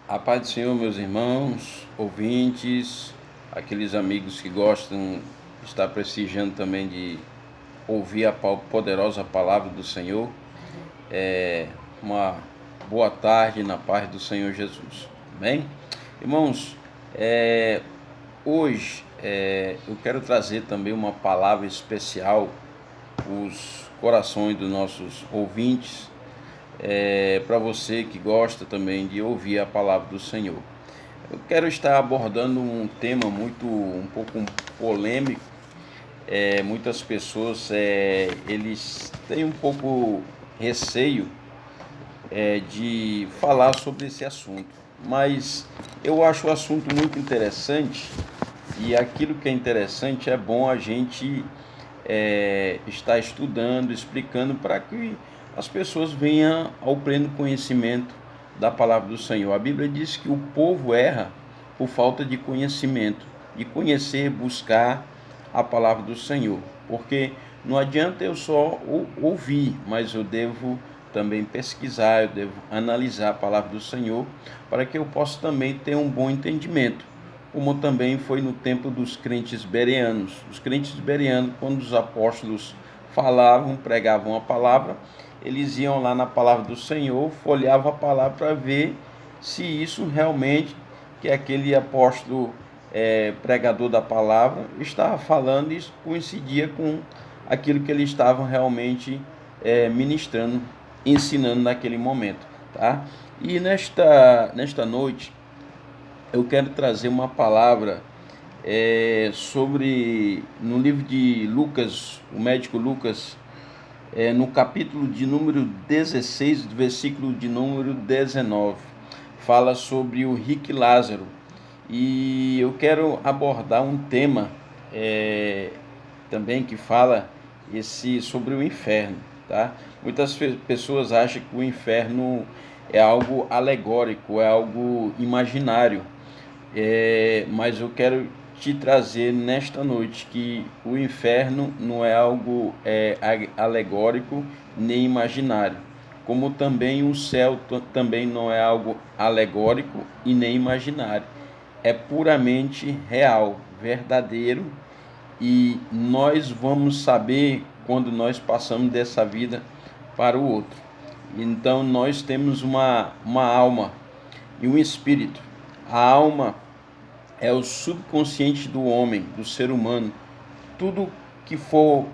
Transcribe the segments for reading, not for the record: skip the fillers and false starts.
A paz do Senhor, meus irmãos, ouvintes, aqueles amigos que gostam, está prestigiando também de ouvir a poderosa palavra do Senhor. Uma boa tarde na paz do Senhor Jesus. Amém? Irmãos, hoje eu quero trazer também uma palavra especial para os corações dos nossos ouvintes, para você que gosta também de ouvir a palavra do Senhor. Eu quero estar abordando um tema um pouco polêmico. Muitas pessoas eles têm um pouco receio de falar sobre esse assunto, mas eu acho o assunto muito interessante, e aquilo que é interessante é bom a gente estar estudando, explicando, para que as pessoas venham ao pleno conhecimento da palavra do Senhor. A Bíblia diz que o povo erra por falta de conhecimento, de conhecer, buscar a palavra do Senhor, porque não adianta eu só ouvir, mas eu devo também pesquisar, eu devo analisar a palavra do Senhor, para que eu possa também ter um bom entendimento, como também foi no tempo dos crentes bereanos. Os crentes bereanos, quando os apóstolos falavam, pregavam a palavra, eles iam lá na palavra do Senhor, folheavam a palavra para ver se isso realmente que aquele apóstolo pregador da palavra estava falando, e isso coincidia com aquilo que eles estavam realmente ministrando, ensinando naquele momento, tá? E nesta noite eu quero trazer uma palavra sobre, no livro de Lucas, o médico Lucas, no capítulo de número 16, versículo de número 19, fala sobre o rico Lázaro. E eu quero abordar um tema também que fala sobre o inferno, tá? Muitas pessoas acham que o inferno é algo alegórico, é algo imaginário, mas eu quero te trazer nesta noite que o inferno não é algo alegórico nem imaginário, como também o céu também não é algo alegórico e nem imaginário, é puramente real, verdadeiro, e nós vamos saber quando nós passamos dessa vida para o outro. Então nós temos uma alma e um espírito. A alma é o subconsciente do homem, do ser humano. Tudo que for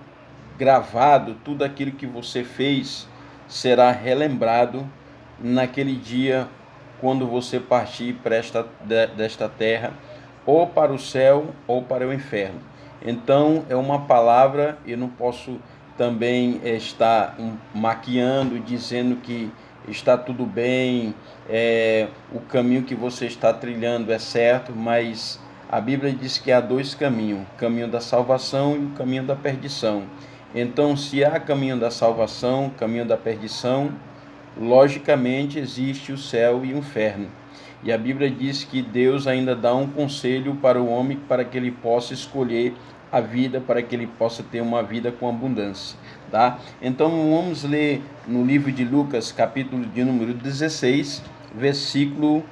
gravado, tudo aquilo que você fez será relembrado naquele dia, quando você partir desta terra, ou para o céu ou para o inferno. Então é uma palavra, eu não posso também estar maquiando, dizendo que está tudo bem, o caminho que você está trilhando é certo, mas a Bíblia diz que há dois caminhos, o caminho da salvação e o caminho da perdição. Então, se há caminho da salvação, caminho da perdição, logicamente existe o céu e o inferno. E a Bíblia diz que Deus ainda dá um conselho para o homem, para que ele possa escolher a vida, para que ele possa ter uma vida com abundância, tá? Então vamos ler no livro de Lucas, capítulo de número 16, versículo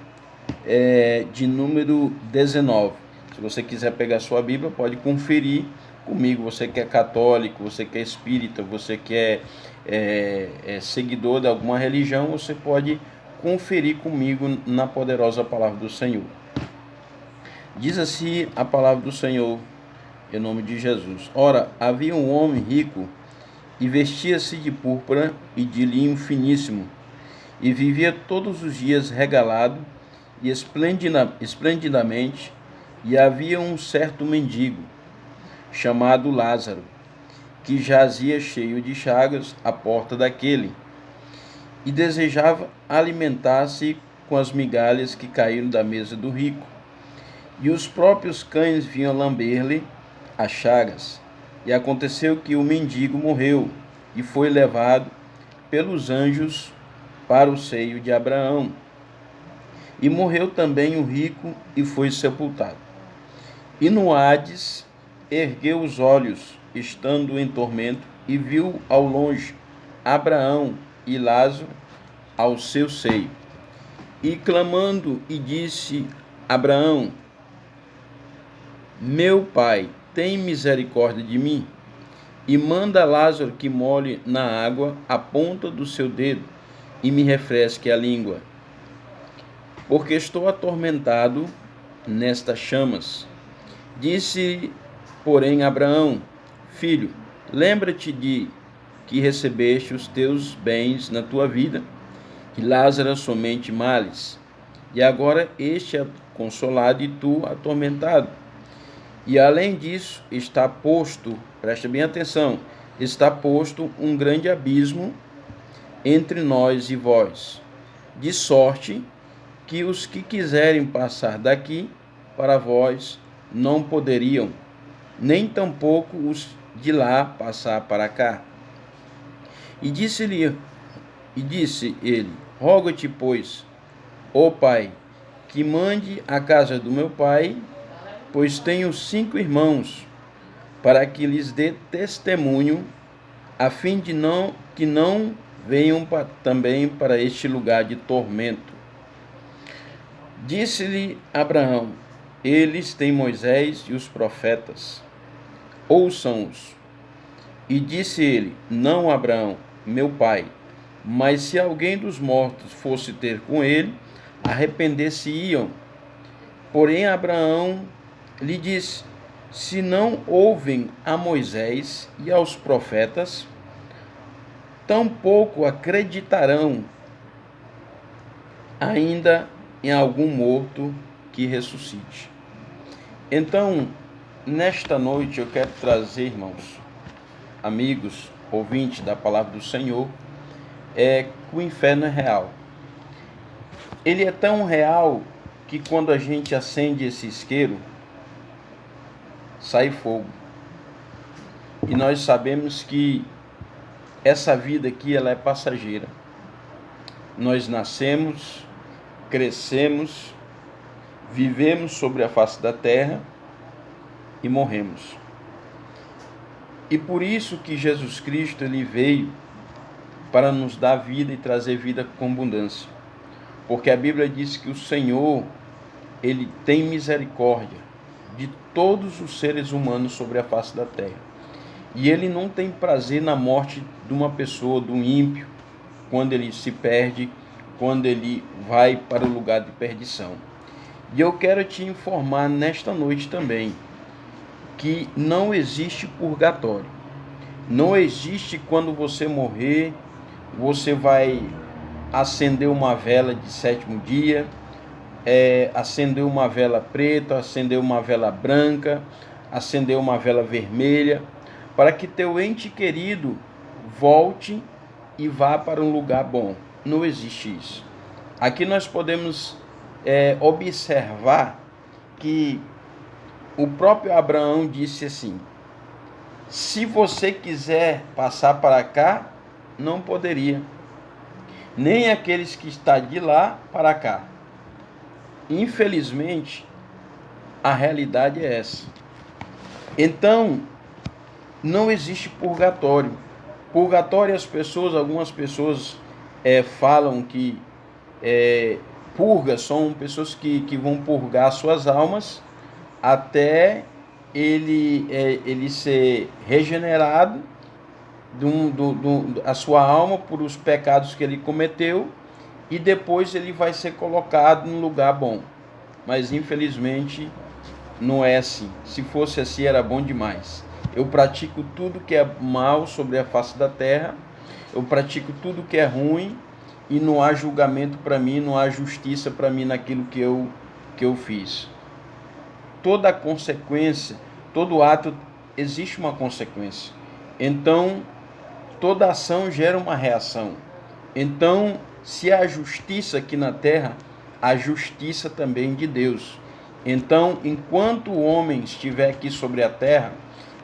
de número 19. Se você quiser pegar sua Bíblia, pode conferir comigo. Você que é católico, você que é espírita, você que é seguidor de alguma religião, você pode conferir comigo na poderosa palavra do Senhor. Diz assim a palavra do Senhor, em nome de Jesus. Ora, havia um homem rico e vestia-se de púrpura e de linho finíssimo, e vivia todos os dias regalado e esplendidamente. E havia um certo mendigo, chamado Lázaro, que jazia cheio de chagas à porta daquele, e desejava alimentar-se com as migalhas que caíram da mesa do rico. E os próprios cães vinham lamber-lhe as chagas. E aconteceu que o mendigo morreu e foi levado pelos anjos para o seio de Abraão. E morreu também o rico e foi sepultado. E no Hades ergueu os olhos, estando em tormento, e viu ao longe Abraão e Lázaro ao seu seio. E clamando, e disse: Abraão, meu pai, tem misericórdia de mim, e manda Lázaro que molhe na água a ponta do seu dedo e me refresque a língua, porque estou atormentado nestas chamas. Disse, porém, Abraão: Filho, lembra-te de que recebeste os teus bens na tua vida, e Lázaro somente males. E agora este é consolado e tu atormentado. E além disso, está posto, presta bem atenção, está posto um grande abismo entre nós e vós, de sorte que os que quiserem passar daqui para vós não poderiam, nem tampouco os de lá passar para cá. E disse ele: Rogo-te, pois, ó Pai, que mande à casa do meu pai, pois tenho 5 irmãos, para que lhes dê testemunho, a fim de que não venham também para este lugar de tormento. Disse-lhe Abraão: Eles têm Moisés e os profetas, ouçam-os. E disse ele: Não, Abraão, meu pai, mas se alguém dos mortos fosse ter com ele, arrepender-se-iam. Porém Abraão lhe disse: Se não ouvem a Moisés e aos profetas, tampouco acreditarão, ainda em algum morto que ressuscite. Então, nesta noite eu quero trazer, irmãos, amigos, ouvintes da palavra do Senhor, que o inferno é real. Ele é tão real que quando a gente acende esse isqueiro, sai fogo. E nós sabemos que essa vida aqui, ela é passageira. Nós nascemos, crescemos, vivemos sobre a face da terra e morremos. E por isso que Jesus Cristo, ele veio para nos dar vida e trazer vida com abundância. Porque a Bíblia diz que o Senhor, ele tem misericórdia de todos os seres humanos sobre a face da terra. E ele não tem prazer na morte de uma pessoa, de um ímpio, quando ele se perde, quando ele vai para o lugar de perdição. E eu quero te informar nesta noite também que não existe purgatório. Não existe quando você morrer, você vai acender uma vela de 7º dia, acender uma vela preta, acender uma vela branca, acender uma vela vermelha, para que teu ente querido volte e vá para um lugar bom. Não existe isso. Aqui nós podemos observar que o próprio Abraão disse assim: se você quiser passar para cá, não poderia, nem aqueles que estão de lá para cá. Infelizmente, a realidade é essa. Então, não existe purgatório. Purgatório, algumas pessoas falam que purga são pessoas que vão purgar suas almas até ele ser regenerado a sua alma por os pecados que ele cometeu, e depois ele vai ser colocado num lugar bom. Mas infelizmente não é assim. Se fosse assim, era bom demais. Eu pratico tudo que é mal sobre a face da terra, eu pratico tudo que é ruim, e não há julgamento para mim, não há justiça para mim naquilo que eu fiz. Toda consequência, todo ato, existe uma consequência. Então, toda ação gera uma reação. Então, se há justiça aqui na terra, há justiça também de Deus. Então, enquanto o homem estiver aqui sobre a terra,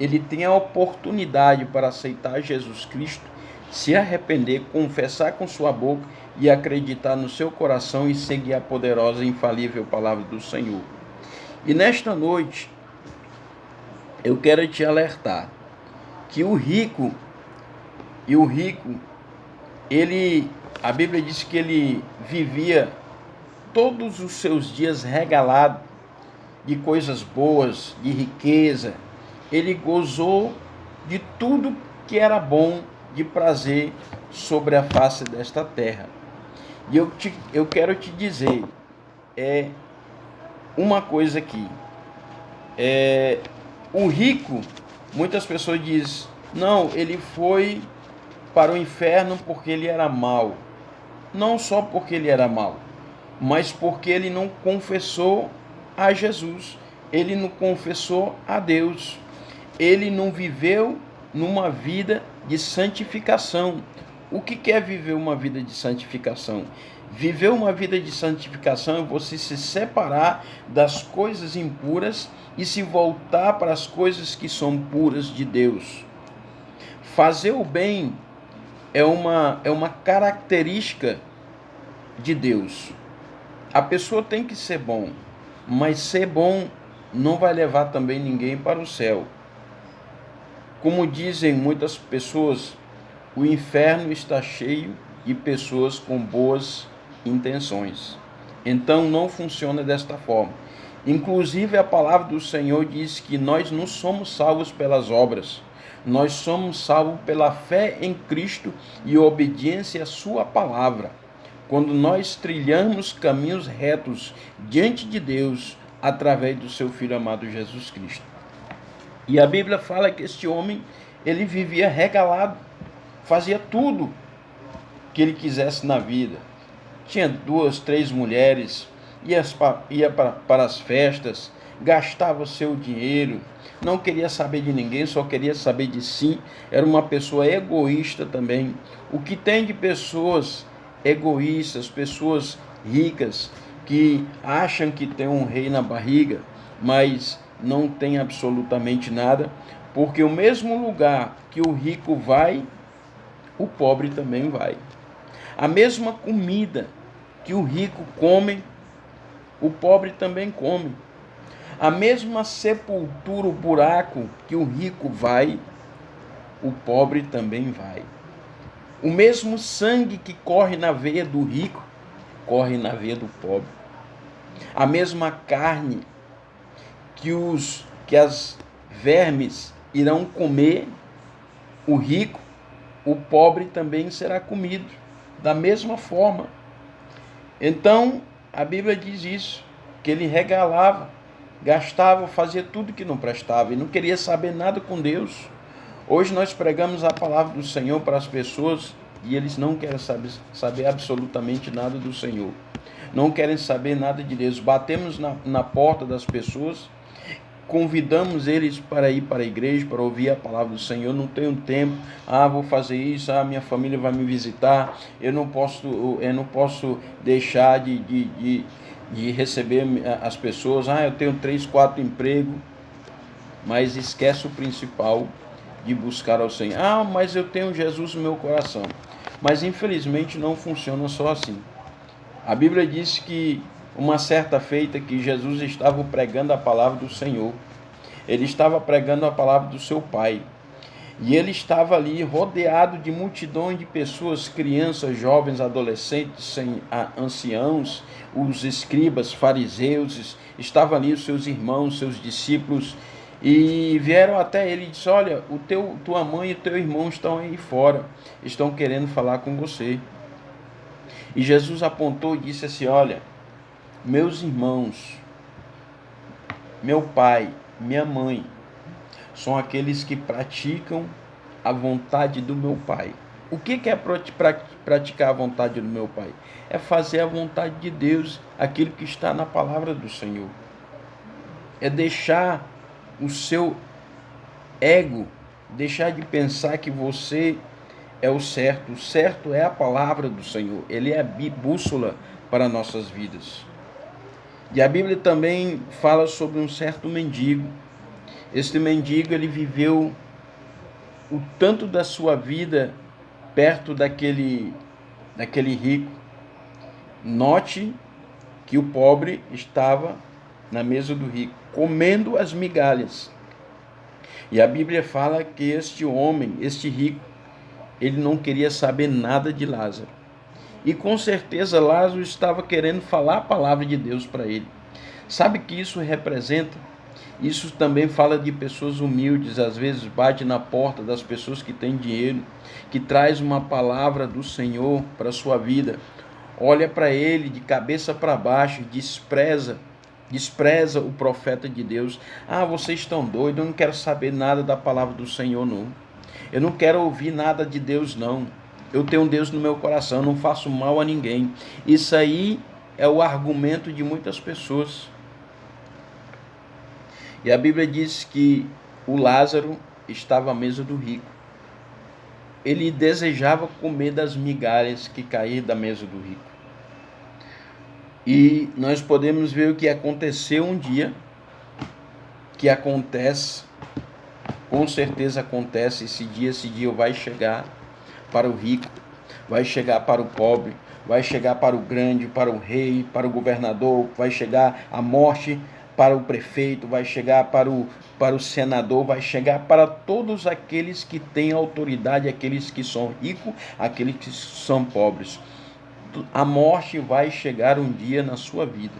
ele tem a oportunidade para aceitar Jesus Cristo, se arrepender, confessar com sua boca e acreditar no seu coração e seguir a poderosa e infalível palavra do Senhor. E nesta noite, eu quero te alertar que o rico, a Bíblia diz que ele vivia todos os seus dias regalado de coisas boas, de riqueza. Ele gozou de tudo que era bom, de prazer sobre a face desta terra. E eu quero te dizer, uma coisa aqui. O rico, muitas pessoas dizem, não, ele foi para o inferno porque ele era mau. Não só porque ele era mau, mas porque ele não confessou a Jesus, ele não confessou a Deus, ele não viveu numa vida de santificação. O que é viver uma vida de santificação? Viver uma vida de santificação é você se separar das coisas impuras e se voltar para as coisas que são puras de Deus. Fazer o bem é uma característica de Deus. A pessoa tem que ser bom, mas ser bom não vai levar também ninguém para o céu. Como dizem muitas pessoas, o inferno está cheio de pessoas com boas intenções. Então não funciona desta forma. Inclusive a palavra do Senhor diz que nós não somos salvos pelas obras. Nós somos salvos pela fé em Cristo e obediência à sua palavra. Quando nós trilhamos caminhos retos diante de Deus através do seu Filho amado Jesus Cristo. E a Bíblia fala que este homem, ele vivia regalado, fazia tudo que ele quisesse na vida. Tinha 2, 3 mulheres, ia para as festas, gastava o seu dinheiro, não queria saber de ninguém, só queria saber de si. Era uma pessoa egoísta também. O que tem de pessoas egoístas, pessoas ricas, que acham que tem um rei na barriga, mas não tem absolutamente nada, porque o mesmo lugar que o rico vai, o pobre também vai. A mesma comida que o rico come, o pobre também come. A mesma sepultura, o buraco que o rico vai, o pobre também vai. O mesmo sangue que corre na veia do rico, corre na veia do pobre. A mesma carne que as vermes irão comer, o rico, o pobre também será comido da mesma forma. Então, a Bíblia diz isso, que ele regalava, gastava, fazia tudo que não prestava e não queria saber nada com Deus. Hoje nós pregamos a palavra do Senhor para as pessoas e eles não querem saber absolutamente nada do Senhor. Não querem saber nada de Deus. Batemos na porta das pessoas, convidamos eles para ir para a igreja, para ouvir a palavra do Senhor. Não tenho tempo, vou fazer isso, minha família vai me visitar, eu não posso deixar de receber as pessoas, eu tenho 3, 4 empregos, mas esquece o principal, de buscar ao Senhor. Mas eu tenho Jesus no meu coração. Mas infelizmente não funciona só assim. A Bíblia diz que uma certa feita que Jesus estava pregando a palavra do Senhor. Ele estava pregando a palavra do seu Pai. E ele estava ali rodeado de multidões de pessoas, crianças, jovens, adolescentes, anciãos, os escribas, fariseus, estavam ali os seus irmãos, seus discípulos, e vieram até ele e disse: olha, tua mãe e teu irmão estão aí fora, estão querendo falar com você. E Jesus apontou e disse assim: olha, meus irmãos, meu pai, minha mãe, são aqueles que praticam a vontade do meu Pai. O que é praticar a vontade do meu Pai? É fazer a vontade de Deus, aquilo que está na palavra do Senhor. É deixar o seu ego, deixar de pensar que você é o certo. O certo é a palavra do Senhor. Ele é a bússola para nossas vidas. E a Bíblia também fala sobre um certo mendigo. Este mendigo, ele viveu o tanto da sua vida perto daquele rico. Note que o pobre estava na mesa do rico, comendo as migalhas. E a Bíblia fala que este homem, este rico, ele não queria saber nada de Lázaro. E com certeza Lázaro estava querendo falar a palavra de Deus para ele. Sabe o que isso representa? Isso também fala de pessoas humildes, às vezes bate na porta das pessoas que têm dinheiro, que traz uma palavra do Senhor para a sua vida. Olha para ele de cabeça para baixo, despreza o profeta de Deus. Ah, vocês estão doidos, eu não quero saber nada da palavra do Senhor, não. Eu não quero ouvir nada de Deus, não. Eu tenho Deus no meu coração, eu não faço mal a ninguém. Isso aí é o argumento de muitas pessoas. E a Bíblia diz que o Lázaro estava à mesa do rico. Ele desejava comer das migalhas que caíam da mesa do rico. E nós podemos ver o que aconteceu um dia, que acontece, com certeza acontece, esse dia vai chegar para o rico, vai chegar para o pobre, vai chegar para o grande, para o rei, para o governador, vai chegar a morte para o prefeito, vai chegar para o senador, vai chegar para todos aqueles que têm autoridade, aqueles que são ricos, aqueles que são pobres. A morte vai chegar um dia na sua vida.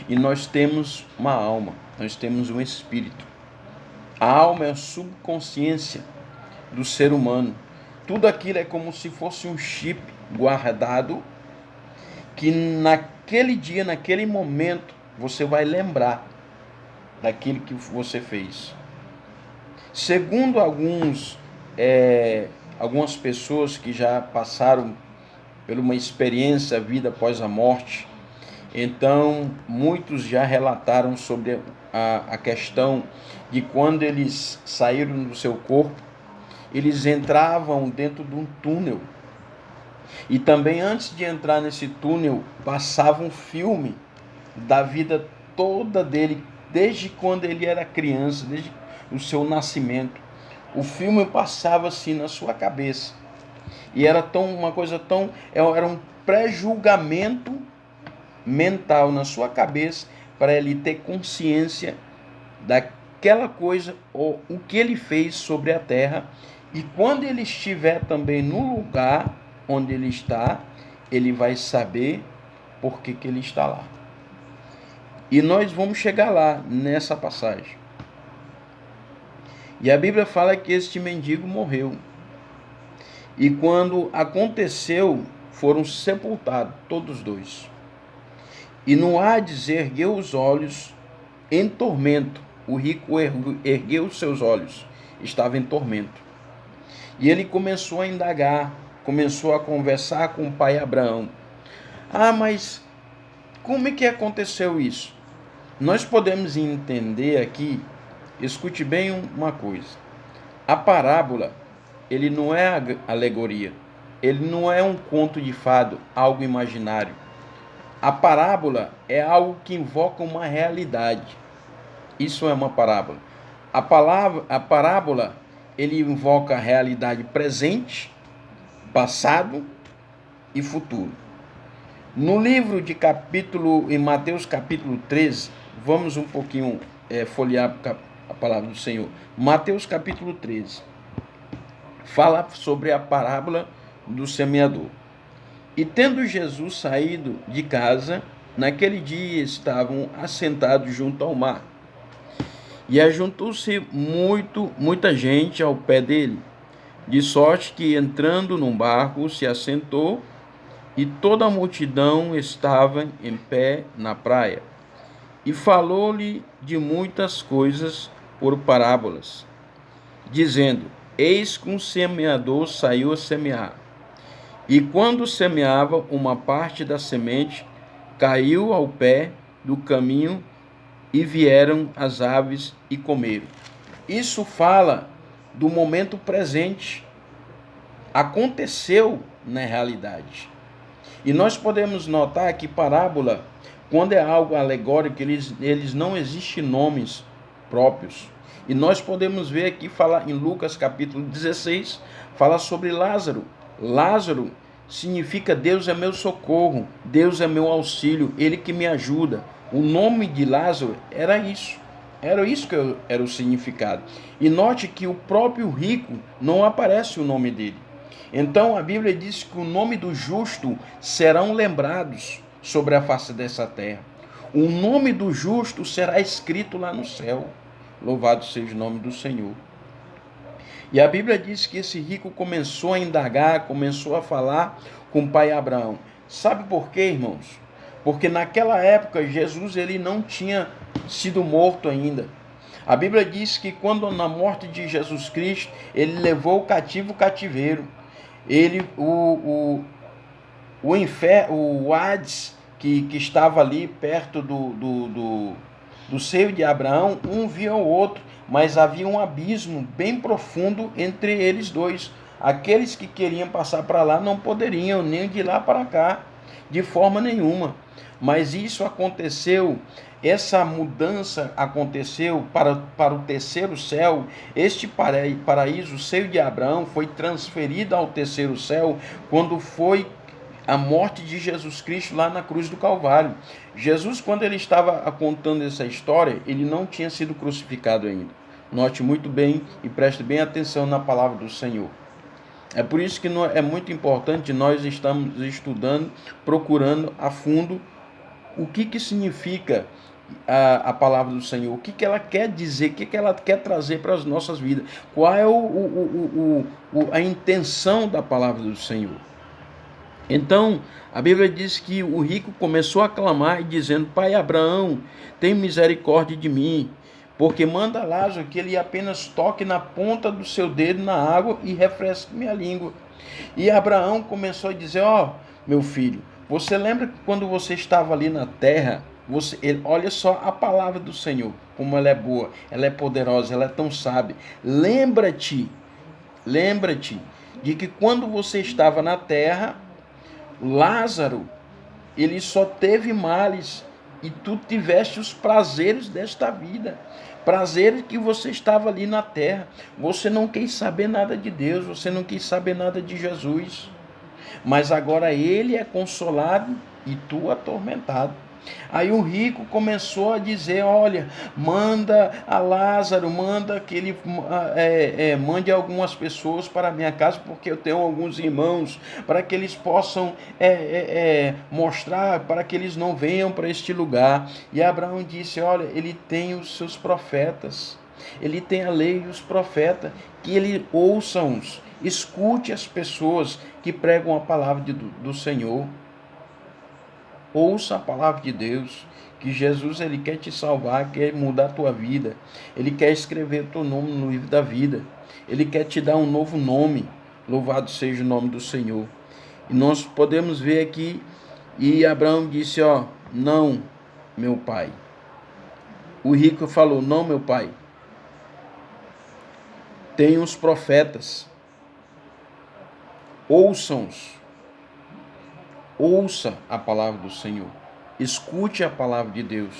E nós temos uma alma, nós temos um espírito. A alma é a subconsciência do ser humano. Tudo aquilo é como se fosse um chip guardado, que naquele dia, naquele momento, você vai lembrar daquilo que você fez. Segundo algumas pessoas que já passaram por uma experiência vida após a morte, então muitos já relataram sobre a questão de quando eles saíram do seu corpo, eles entravam dentro de um túnel. E também antes de entrar nesse túnel, passava um filme da vida toda dele, desde quando ele era criança, desde o seu nascimento. O filme passava assim na sua cabeça. E era era um pré-julgamento mental na sua cabeça para ele ter consciência daquela coisa ou o que ele fez sobre a terra. E quando ele estiver também no lugar onde ele está, ele vai saber por que ele está lá. E nós vamos chegar lá nessa passagem. E a Bíblia fala que este mendigo morreu. E quando aconteceu, foram sepultados todos dois. E no Hades ergueu os olhos em tormento. O rico ergueu os seus olhos, estava em tormento. E ele começou a indagar, começou a conversar com o pai Abraão. Ah, mas como é que aconteceu isso? Nós podemos entender aqui, escute bem uma coisa. A parábola, ele não é alegoria, ele não é um conto de fado, algo imaginário. A parábola é algo que invoca uma realidade. Isso é uma parábola. A parábola, ele invoca a realidade presente, passado e futuro. No livro em Mateus capítulo 13, vamos um pouquinho folhear a palavra do Senhor. Mateus capítulo 13 fala sobre a parábola do semeador. E tendo Jesus saído de casa, naquele dia estavam assentados junto ao mar. E ajuntou-se muita gente ao pé dele, de sorte que, entrando num barco, se assentou, e toda a multidão estava em pé na praia. E falou-lhe de muitas coisas por parábolas, dizendo: Eis que um semeador saiu a semear. E quando semeava, uma parte da semente caiu ao pé do caminho, e vieram as aves e comeram. Isso fala do momento presente. Aconteceu na realidade. E nós podemos notar que parábola, quando é algo alegórico, eles não existem nomes próprios. E nós podemos ver aqui, falar em Lucas capítulo 16, fala sobre Lázaro. Lázaro significa Deus é meu socorro, Deus é meu auxílio, Ele que me ajuda. O nome de Lázaro era isso era o significado. E note que o próprio rico não aparece o nome dele. Então a Bíblia diz que o nome do justo serão lembrados sobre a face dessa terra. O nome do justo será escrito lá no céu. Louvado seja o nome do Senhor. E a Bíblia diz que esse rico começou a indagar, começou a falar com o pai Abraão. Sabe por quê, irmãos? Porque naquela época Jesus ele não tinha sido morto ainda. A Bíblia diz que quando na morte de Jesus Cristo, ele levou o cativo o cativeiro. Ele, o inferno, o Hades, que estava ali perto do seio de Abraão, um via o outro, mas havia um abismo bem profundo entre eles dois. Aqueles que queriam passar para lá não poderiam, nem de lá para cá, de forma nenhuma. Mas isso aconteceu, essa mudança aconteceu para o terceiro céu. Este paraíso, o seio de Abraão, foi transferido ao terceiro céu quando foi a morte de Jesus Cristo lá na cruz do Calvário. Jesus, quando ele estava contando essa história, ele não tinha sido crucificado ainda. Note muito bem e preste bem atenção na palavra do Senhor. É por isso que é muito importante nós estamos estudando, procurando a fundo o que significa a palavra do Senhor, o que ela quer dizer, o que ela quer trazer para as nossas vidas, qual é a intenção da palavra do Senhor. Então, a Bíblia diz que o rico começou a clamar, dizendo: Pai Abraão, tem misericórdia de mim, porque manda Lázaro que ele apenas toque na ponta do seu dedo na água e refresque minha língua. E Abraão começou a dizer: meu filho, você lembra que quando você estava ali na terra, olha só a palavra do Senhor, como ela é boa, ela é poderosa, ela é tão sábia. Lembra-te de que quando você estava na terra, Lázaro, ele só teve males e tu tiveste os prazeres desta vida. Prazeres que você estava ali na terra. Você não quis saber nada de Deus, você não quis saber nada de Jesus. Mas agora ele é consolado e tu atormentado. Aí o rico começou a dizer: olha, manda a Lázaro, manda que ele mande algumas pessoas para a minha casa, porque eu tenho alguns irmãos, para que eles possam mostrar, para que eles não venham para este lugar. E Abraão disse: olha, ele tem os seus profetas, ele tem a lei e os profetas, que ele ouçam-os, escute as pessoas que pregam a palavra do Senhor. Ouça a palavra de Deus, que Jesus ele quer te salvar, quer mudar a tua vida. Ele quer escrever o teu nome no livro da vida. Ele quer te dar um novo nome. Louvado seja o nome do Senhor. E nós podemos ver aqui, e Abraão disse: não, meu pai. O rico falou: não, meu pai. Tem os profetas. Ouçam-os. Ouça a palavra do Senhor. Escute a palavra de Deus.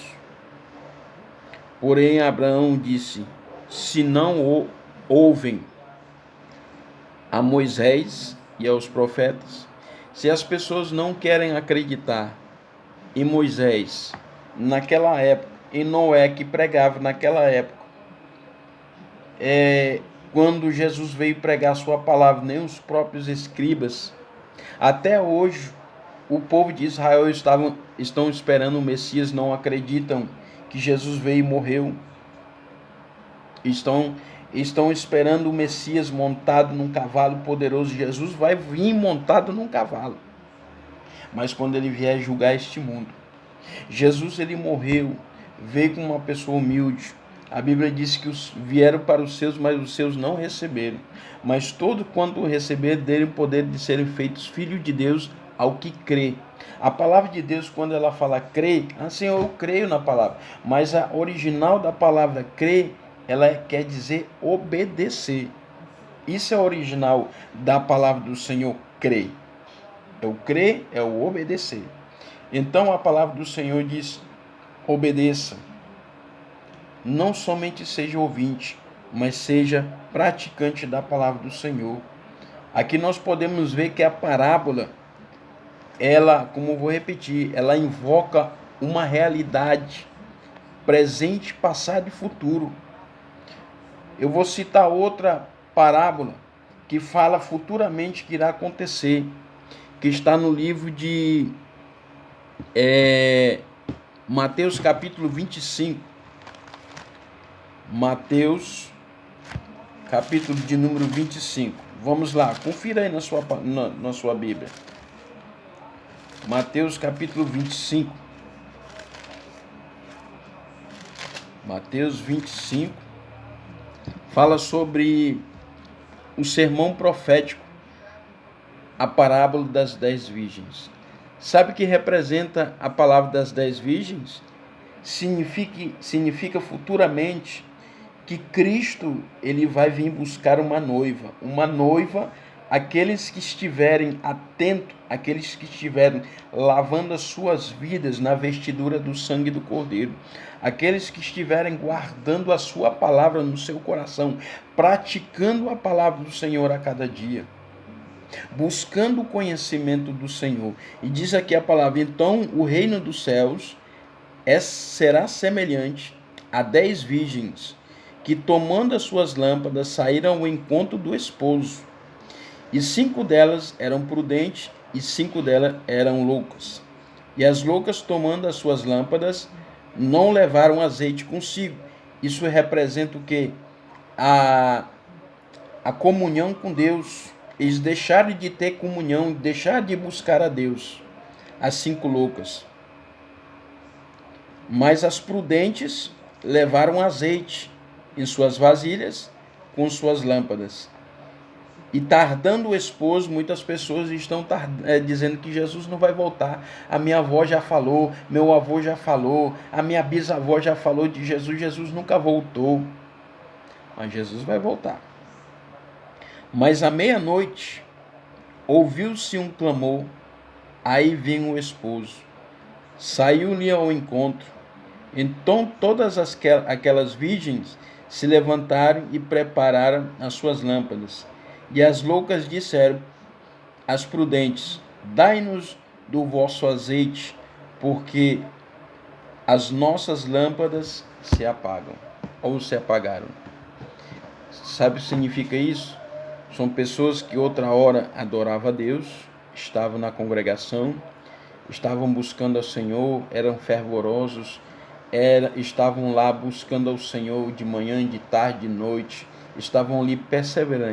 Porém, Abraão disse: se não ouvem a Moisés e aos profetas, se as pessoas não querem acreditar em Moisés naquela época, em Noé que pregava naquela época, quando Jesus veio pregar a sua palavra, nem os próprios escribas, até hoje, o povo de Israel estão esperando o Messias, não acreditam que Jesus veio e morreu. Estão esperando o Messias montado num cavalo poderoso. Jesus vai vir montado num cavalo. Mas quando ele vier julgar este mundo, Jesus ele morreu, veio como uma pessoa humilde. A Bíblia diz que vieram para os seus, mas os seus não receberam. Mas todo quanto receberam, deram o poder de serem feitos filhos de Deus ao que crê. A palavra de Deus, quando ela fala crê, assim, eu creio na palavra. Mas a original da palavra crê, ela quer dizer obedecer. Isso é o original da palavra do Senhor, crê. É o crer, é o obedecer. Então a palavra do Senhor diz: obedeça. Não somente seja ouvinte, mas seja praticante da palavra do Senhor. Aqui nós podemos ver que a parábola, ela, como eu vou repetir, ela invoca uma realidade presente, passado e futuro. Eu vou citar outra parábola que fala futuramente que irá acontecer, que está no livro de Mateus capítulo 25. Mateus capítulo de número 25. Vamos lá, confira aí na sua Bíblia. Mateus capítulo 25. Mateus 25 fala sobre o sermão profético, a parábola das 10 virgens. Sabe o que representa a palavra das 10 virgens? Significa futuramente que Cristo ele vai vir buscar uma noiva, aqueles que estiverem atentos, aqueles que estiverem lavando as suas vidas na vestidura do sangue do Cordeiro, aqueles que estiverem guardando a sua palavra no seu coração, praticando a palavra do Senhor a cada dia, buscando o conhecimento do Senhor. E diz aqui a palavra: então o reino dos céus será semelhante a 10 virgens que, tomando as suas lâmpadas, saíram ao encontro do esposo. E 5 delas eram prudentes e 5 delas eram loucas. E as loucas, tomando as suas lâmpadas, não levaram azeite consigo. Isso representa o quê? A comunhão com Deus. Eles deixaram de ter comunhão, deixaram de buscar a Deus. As 5 loucas. Mas as prudentes levaram azeite em suas vasilhas com suas lâmpadas. E tardando o esposo, muitas pessoas estão dizendo que Jesus não vai voltar. A minha avó já falou, meu avô já falou, a minha bisavó já falou de Jesus. Jesus nunca voltou. Mas Jesus vai voltar. Mas à meia-noite, ouviu-se um clamor, aí vinha o esposo. Saiu-lhe ao encontro. Então todas aquelas virgens se levantaram e prepararam as suas lâmpadas. E as loucas disseram às prudentes: dai-nos do vosso azeite, porque as nossas lâmpadas se apagam, ou se apagaram. Sabe o que significa isso? São pessoas que outra hora adoravam a Deus, estavam na congregação, estavam buscando ao Senhor, eram fervorosos, estavam lá buscando ao Senhor de manhã, de tarde, de noite, estavam ali perseverantes.